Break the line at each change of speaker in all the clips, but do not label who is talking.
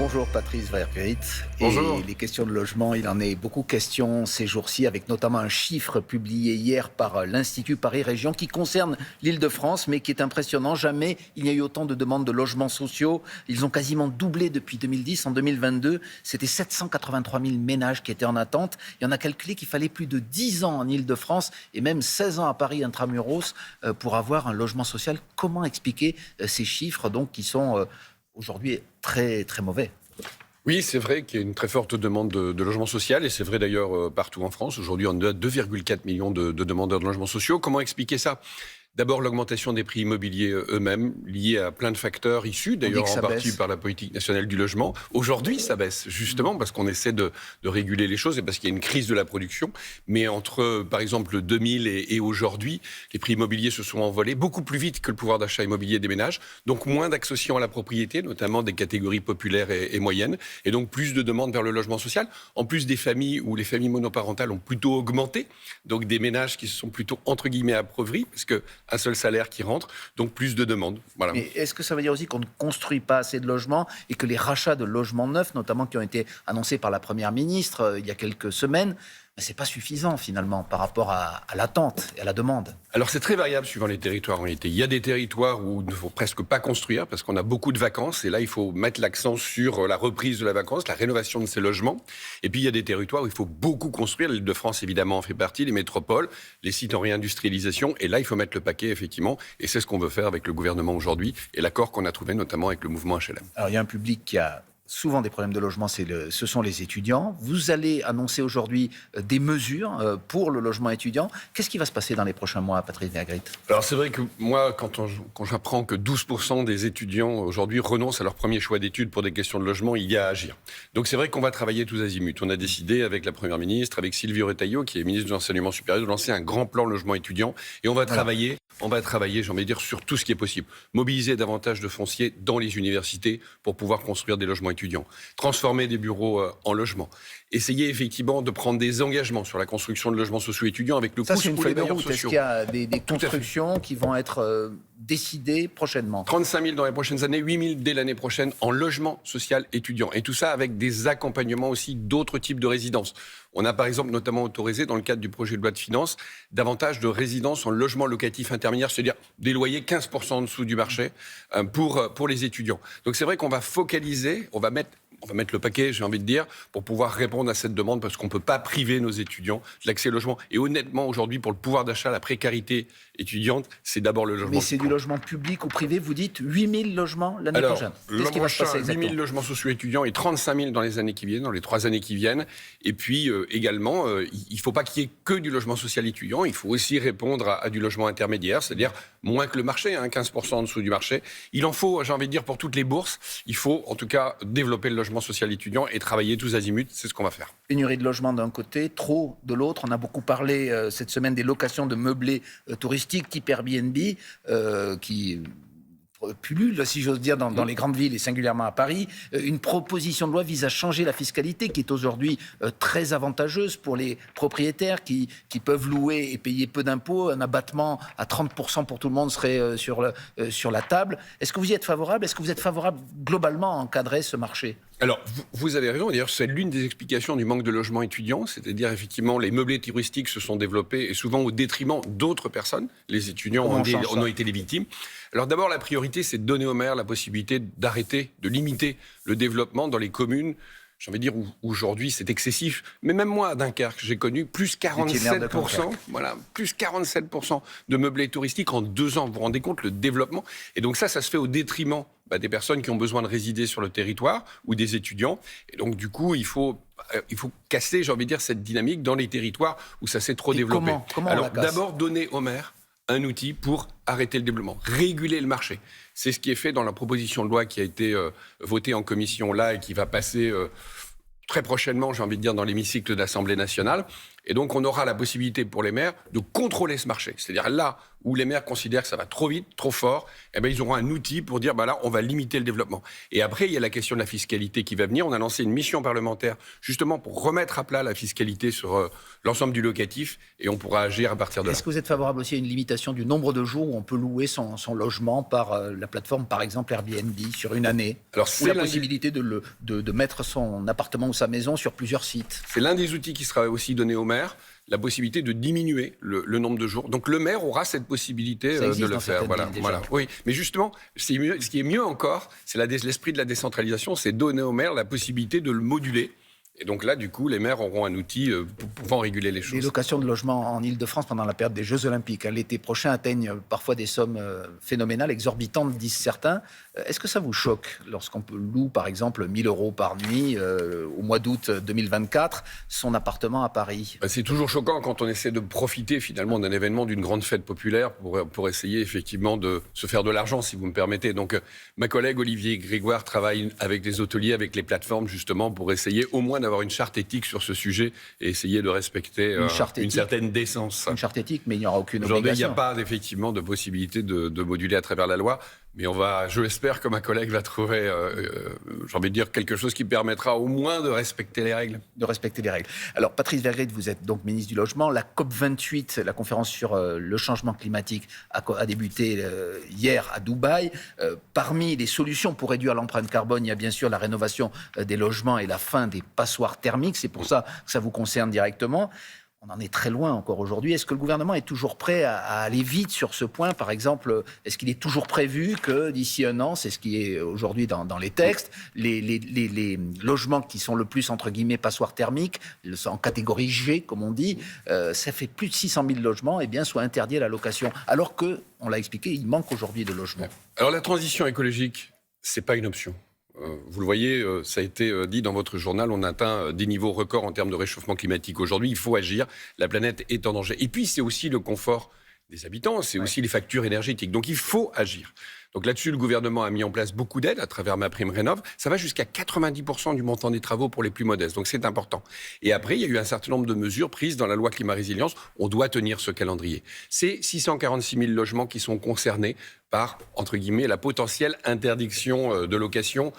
Bonjour Patrice Vergrit.
Bonjour.
Et les questions de logement, il en est beaucoup question ces jours-ci, avec notamment un chiffre publié hier par l'Institut Paris Région qui concerne l'Île-de-France, mais qui est impressionnant. Jamais il n'y a eu autant de demandes de logements sociaux. Ils ont quasiment doublé depuis 2010. En 2022, c'était 783 000 ménages qui étaient en attente. Et on a calculé qu'il fallait plus de 10 ans en Île-de-France et même 16 ans à Paris intramuros pour avoir un logement social. Comment expliquer ces chiffres donc, qui sont aujourd'hui très, très mauvais?
Oui, c'est vrai qu'il y a une très forte demande de logement social et c'est vrai d'ailleurs partout en France. Aujourd'hui, on a 2,4 millions de demandeurs de logements sociaux. Comment expliquer ça ? D'abord, l'augmentation des prix immobiliers eux-mêmes, liée à plein de facteurs issus, d'ailleurs en partie par la politique nationale du logement. Aujourd'hui, ça baisse, justement, parce qu'on essaie de réguler les choses et parce qu'il y a une crise de la production. Mais entre, par exemple, 2000 et aujourd'hui, les prix immobiliers se sont envolés beaucoup plus vite que le pouvoir d'achat immobilier des ménages. Donc, moins d'accession à la propriété, notamment des catégories populaires et moyennes. Et donc, plus de demandes vers le logement social. En plus, des familles où les familles monoparentales ont plutôt augmenté. Donc, des ménages qui se sont plutôt, entre guillemets, appauvris, parce que un seul salaire qui rentre, donc plus de demandes. Voilà.
Mais est-ce que ça veut dire aussi qu'on ne construit pas assez de logements et que les rachats de logements neufs, notamment qui ont été annoncés par la Première ministre il y a quelques semaines, c'est pas suffisant finalement par rapport à l'attente et à la demande?
Alors c'est très variable suivant les territoires en réalité. Il y a des territoires où il ne faut presque pas construire parce qu'on a beaucoup de vacances et là il faut mettre l'accent sur la reprise de la vacance, la rénovation de ces logements. Et puis il y a des territoires où il faut beaucoup construire. L'Île-de-France évidemment en fait partie, les métropoles, les sites en réindustrialisation. Et là il faut mettre le paquet effectivement. Et c'est ce qu'on veut faire avec le gouvernement aujourd'hui et l'accord qu'on a trouvé notamment avec le mouvement HLM.
Alors il y a un public qui a souvent des problèmes de logement, ce sont les étudiants. Vous allez annoncer aujourd'hui des mesures pour le logement étudiant. Qu'est-ce qui va se passer dans les prochains mois, Patrice Vergrit?
Alors c'est vrai que moi, quand j'apprends que 12% des étudiants aujourd'hui renoncent à leur premier choix d'études pour des questions de logement, il y a à agir. Donc c'est vrai qu'on va travailler tous azimuts. On a décidé avec la Première ministre, avec Sylvie Retailleau, qui est ministre de l'Enseignement supérieur, de lancer un grand plan logement étudiant. Et on va travailler, j'ai envie de dire, sur tout ce qui est possible. Mobiliser davantage de foncier dans les universités pour pouvoir construire des logements étudiants. Transformer des bureaux en logements. Essayer effectivement de prendre des engagements sur la construction de logements sociaux étudiants avec le pouce pour les bailleurs sociaux.
Est-ce qu'il y a des constructions qui vont être décidées prochainement?
35 000 dans les prochaines années, 8 000 dès l'année prochaine en logement social étudiant. Et tout ça avec des accompagnements aussi d'autres types de résidences. On a par exemple notamment autorisé dans le cadre du projet de loi de finances davantage de résidences en logement locatif intermédiaire, c'est-à-dire des loyers 15% en dessous du marché pour les étudiants. Donc c'est vrai qu'on va focaliser, on va mettre le paquet, j'ai envie de dire, pour pouvoir répondre à cette demande, parce qu'on ne peut pas priver nos étudiants de l'accès au logement. Et honnêtement, aujourd'hui, pour le pouvoir d'achat, la précarité étudiante, c'est d'abord le logement.
Mais c'est du logement public ou privé, vous dites 8 000 logements l'année prochaine.
Qu'est-ce qui va se passer exactement? 8 000 logements sociaux étudiants et 35 000 dans les années qui viennent, dans les 3 années qui viennent. Et puis également, il ne faut pas qu'il y ait que du logement social étudiant, il faut aussi répondre à du logement intermédiaire, c'est-à-dire moins que le marché, 15% en dessous du marché. Il en faut, j'ai envie de dire, pour toutes les bourses, il faut en tout cas développer le logement social étudiant et travailler tous azimuts, c'est ce qu'on va faire.
Pénurie de logement d'un côté, trop de l'autre. On a beaucoup parlé cette semaine des locations de meublés touristiques type Airbnb qui pullule, si j'ose dire, dans les grandes villes et singulièrement à Paris. Une proposition de loi vise à changer la fiscalité qui est aujourd'hui très avantageuse pour les propriétaires qui peuvent louer et payer peu d'impôts. Un abattement à 30% pour tout le monde serait sur la table. Est-ce que vous y êtes favorable? Est-ce que vous êtes favorable globalement à encadrer ce marché?
Alors, vous avez raison. D'ailleurs, c'est l'une des explications du manque de logements étudiants. C'est-à-dire, effectivement, les meublés touristiques se sont développés et souvent au détriment d'autres personnes. Les étudiants en ont été les victimes. Alors d'abord, la priorité, c'est de donner aux maires la possibilité d'arrêter, de limiter le développement dans les communes, j'ai envie de dire, où aujourd'hui c'est excessif. Mais même moi, à Dunkerque, j'ai connu plus 47%, plus 47% de meublés touristiques en 2 ans. Vous vous rendez compte, le développement? Et donc ça se fait au détriment des personnes qui ont besoin de résider sur le territoire ou des étudiants. Et donc du coup, il faut casser, j'ai envie de dire, cette dynamique dans les territoires où ça s'est trop développé.
Comment
Alors d'abord, donner aux maires un outil pour arrêter le développement, réguler le marché. C'est ce qui est fait dans la proposition de loi qui a été votée en commission là et qui va passer très prochainement, j'ai envie de dire, dans l'hémicycle de l'Assemblée nationale, Et donc, on aura la possibilité pour les maires de contrôler ce marché. C'est-à-dire là où les maires considèrent que ça va trop vite, trop fort, eh bien, ils auront un outil pour dire, là, on va limiter le développement. Et après, il y a la question de la fiscalité qui va venir. On a lancé une mission parlementaire justement pour remettre à plat la fiscalité sur l'ensemble du locatif et on pourra agir à partir de là.
Est-ce que vous êtes favorable aussi à une limitation du nombre de jours où on peut louer son logement par la plateforme, par exemple Airbnb, sur une année?
Alors,
ou la possibilité de mettre son appartement ou sa maison sur plusieurs sites?
C'est l'un des outils qui sera aussi donné aux maires, la possibilité de diminuer le nombre de jours. Donc le maire aura cette possibilité de le faire. Voilà. Oui, mais justement, ce qui est mieux encore, c'est l'esprit de la décentralisation, c'est donner aux maires la possibilité de le moduler. Et donc là, du coup, les maires auront un outil pour pouvoir réguler les choses.
Les locations de logements en Ile-de-France pendant la période des Jeux Olympiques, l'été prochain, atteignent parfois des sommes phénoménales, exorbitantes, disent certains. Est-ce que ça vous choque lorsqu'on loue, par exemple, 1 000 € par nuit au mois d'août 2024, son appartement à Paris?
C'est toujours choquant quand on essaie de profiter finalement d'un événement, d'une grande fête populaire pour essayer effectivement de se faire de l'argent, si vous me permettez. Donc ma collègue Olivier Grégoire travaille avec les hôteliers, avec les plateformes justement pour essayer au moins d'avoir une charte éthique sur ce sujet et essayer de respecter une certaine décence.
Une charte éthique, mais il n'y aura aucune obligation.
Aujourd'hui, il n'y a pas effectivement de possibilité de moduler à travers la loi. Mais je l'espère que ma collègue va trouver, j'ai envie de dire, quelque chose qui permettra au moins de respecter les règles.
De respecter les règles. Alors, Patrice Vergrit, vous êtes donc ministre du Logement. La COP28, la conférence sur le changement climatique, a débuté hier à Dubaï. Parmi les solutions pour réduire l'empreinte carbone, il y a bien sûr la rénovation des logements et la fin des passoires thermiques. C'est pour ça que ça vous concerne directement. On en est très loin encore aujourd'hui. Est-ce que le gouvernement est toujours prêt à aller vite sur ce point? Par exemple, est-ce qu'il est toujours prévu que d'ici un an, c'est ce qui est aujourd'hui dans les textes, les logements qui sont le plus, entre guillemets, passoires thermiques, en catégorie G, comme on dit, ça fait plus de 600 000 logements, soient interdits à la location. Alors que, on l'a expliqué, il manque aujourd'hui de logements.
Alors la transition écologique, c'est pas une option. Vous le voyez, ça a été dit dans votre journal, on atteint des niveaux records en termes de réchauffement climatique. Aujourd'hui, il faut agir, la planète est en danger. Et puis, c'est aussi le confort des habitants, c'est aussi les factures énergétiques. Donc, il faut agir. Donc là-dessus, le gouvernement a mis en place beaucoup d'aides à travers MaPrimeRénov'. Ça va jusqu'à 90% du montant des travaux pour les plus modestes. Donc c'est important. Et après, il y a eu un certain nombre de mesures prises dans la loi Climat Résilience. On doit tenir ce calendrier. C'est 646 000 logements qui sont concernés par, entre guillemets, la potentielle interdiction de location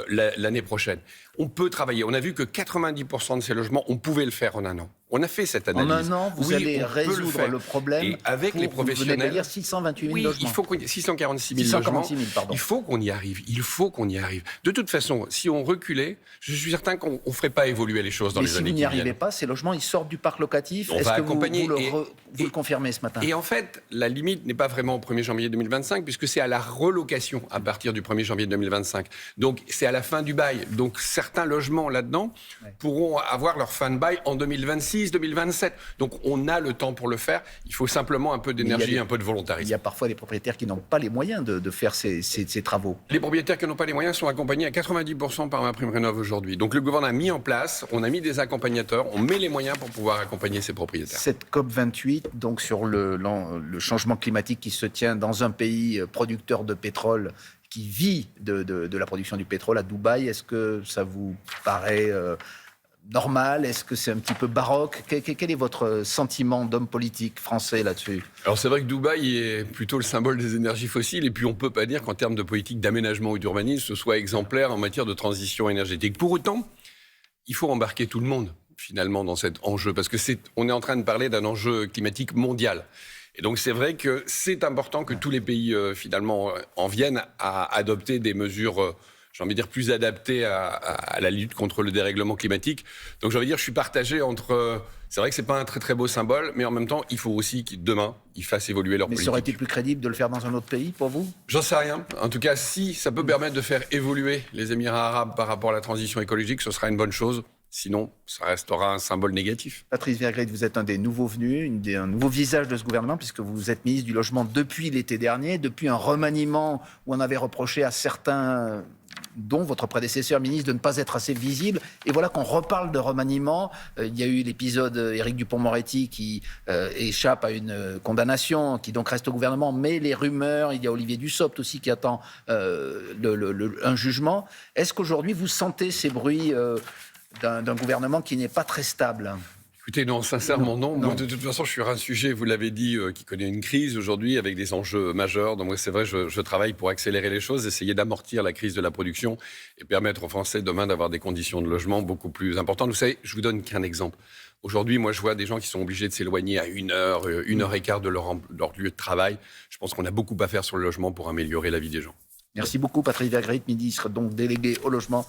l'année prochaine. On peut travailler. On a vu que 90% de ces logements, on pouvait le faire en un an. On a fait cette analyse.
En un an, vous allez résoudre le problème.
Et avec les professionnels.
Vous venez de dire 628 000 logements.
Il faut 646 000 logements. Il faut qu'on y arrive. Il faut qu'on y arrive. De toute façon, si on reculait, je suis certain qu'on ne ferait pas évoluer les choses dans les années qui viennent.
Mais si vous n'y arrivez pas, ces logements, ils sortent du parc locatif.
On va accompagner.
Vous le confirmez ce matin?
Et en fait, la limite n'est pas vraiment au 1er janvier 2025, puisque c'est à la relocation à partir du 1er janvier 2025. Donc, c'est à la fin du bail. Donc, certains logements là-dedans pourront avoir leur fin de bail en 2026, 2027. Donc, on a le temps pour le faire. Il faut simplement un peu d'énergie et un peu de volontarisme.
Il y a parfois des propriétaires qui n'ont pas les moyens de faire ces travaux.
Les propriétaires qui n'ont pas les moyens sont accompagnés à 90% par MaPrimeRénov' aujourd'hui. Donc, le gouvernement a mis en place, on a mis des accompagnateurs, on met les moyens pour pouvoir accompagner ces propriétaires.
Cette COP28, donc sur le changement climatique qui se tient dans un pays producteur de pétrole, qui vit de la production du pétrole à Dubaï, est-ce que ça vous paraît normal? Est-ce que c'est un petit peu baroque? Quel est votre sentiment d'homme politique français là-dessus?
Alors c'est vrai que Dubaï est plutôt le symbole des énergies fossiles et puis on ne peut pas dire qu'en termes de politique d'aménagement ou d'urbanisme, ce soit exemplaire en matière de transition énergétique. Pour autant, il faut embarquer tout le monde finalement dans cet enjeu parce que on est en train de parler d'un enjeu climatique mondial. Et donc c'est vrai que c'est important que tous les pays finalement en viennent à adopter des mesures j'ai envie de dire, plus adaptées à la lutte contre le dérèglement climatique. Donc j'ai envie de dire, je suis partagé entre... C'est vrai que ce n'est pas un très très beau symbole, mais en même temps, il faut aussi que demain, ils fassent évoluer leur politique.
Mais serait-il plus crédible de le faire dans un autre pays, pour vous?
J'en sais rien. En tout cas, si ça peut permettre de faire évoluer les Émirats arabes par rapport à la transition écologique, ce sera une bonne chose. Sinon, ça restera un symbole négatif.
Patrice Vergrit, vous êtes un des nouveaux venus, un nouveau visage de ce gouvernement, puisque vous êtes ministre du Logement depuis l'été dernier, depuis un remaniement où on avait reproché à certains, dont votre prédécesseur ministre, de ne pas être assez visible. Et voilà qu'on reparle de remaniement. Il y a eu l'épisode Éric Dupond-Moretti qui échappe à une condamnation, qui donc reste au gouvernement, mais les rumeurs, il y a Olivier Dussopt aussi qui attend un jugement. Est-ce qu'aujourd'hui, vous sentez ces bruits d'un gouvernement qui n'est pas très stable?
Écoutez, non, sincèrement, non.
Non.
Moi, de toute façon, je suis sur un sujet, vous l'avez dit, qui connaît une crise aujourd'hui avec des enjeux majeurs. Donc, moi, c'est vrai, je travaille pour accélérer les choses, essayer d'amortir la crise de la production et permettre aux Français demain d'avoir des conditions de logement beaucoup plus importantes. Vous savez, je vous donne qu'un exemple. Aujourd'hui, moi, je vois des gens qui sont obligés de s'éloigner à 1 heure et quart de leur lieu de travail. Je pense qu'on a beaucoup à faire sur le logement pour améliorer la vie des gens.
Merci beaucoup, Patrick Vergrit, ministre donc délégué au logement